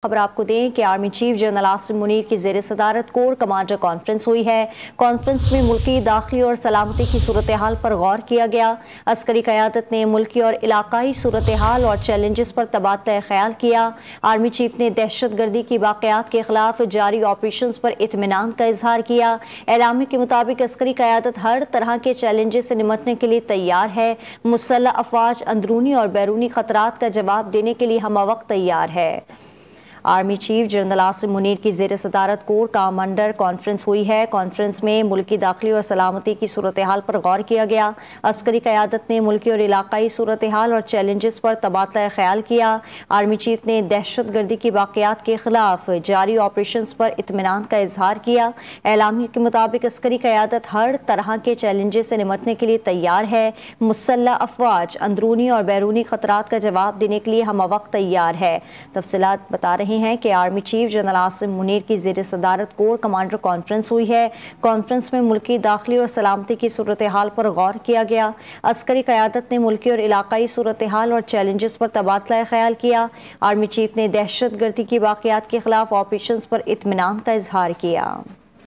खबर आपको दें कि army chief general Asim Munir की ज़ेर सदारत कोर कमांडर कॉन्फ्रेंस हुई है। कॉन्फ्रेंस में मुल्की दाखिली और सलामती की सूरत हाल पर गौर किया गया। अस्करी क़यादत ने मुल्की और इलाकाई सूरत हाल और चैलेंजेस पर तबादला ख्याल किया। आर्मी चीफ ने दहशत गर्दी की वाक़यात के खिलाफ जारी ऑपरेशन पर इत्मीनान का इजहार किया। एलामी के मुताबिक अस्करी क़यादत हर तरह के चैलेंजेस से निमटने के लिए तैयार है। मुसल्लह अफवाज अंदरूनी और बैरूनी खतरात का जवाब देने के लिए हमवक्त तैयार है। Army chief general Asim Munir की ज़ेर सदारत कोर कमांडर कॉन्फ्रेंस हुई है। कॉन्फ्रेंस में मुल्की दाखिली और सलामती की सूरत हाल पर गौर किया गया। अस्करी क़यादत ने मुल्की और इलाकाई सूरत हाल और चैलेंजेस पर तबादला ख्याल किया। आर्मी चीफ ने दहशत गर्दी की वाक़यात के खिलाफ जारी ऑपरेशन पर इत्मीनान का इजहार किया। एलामिया के मुताबिक अस्करी क़यादत हर तरह के चैलेंजेस से निमटने के लिए तैयार है। मुसल्लह अफवाज अंदरूनी और बैरूनी खतरात का जवाब देने के लिए हमवक्त तैयार है। तफसीलात बता रहे हैं कि army chief general Asim Munir की ज़ेर सदारत कोर कमांडर कॉन्फ्रेंस हुई है। कॉन्फ्रेंस में मुल्की दाखिली और सलामती की सूरत हाल पर गौर किया गया। अस्करी क़यादत ने मुल्की और इलाकाई सूरत हाल और चैलेंजेस पर तबादला ख्याल किया। आर्मी चीफ ने दहशत गर्दी की वाक़यात के खिलाफ ऑपरेशन पर इत्मीनान का इजहार किया।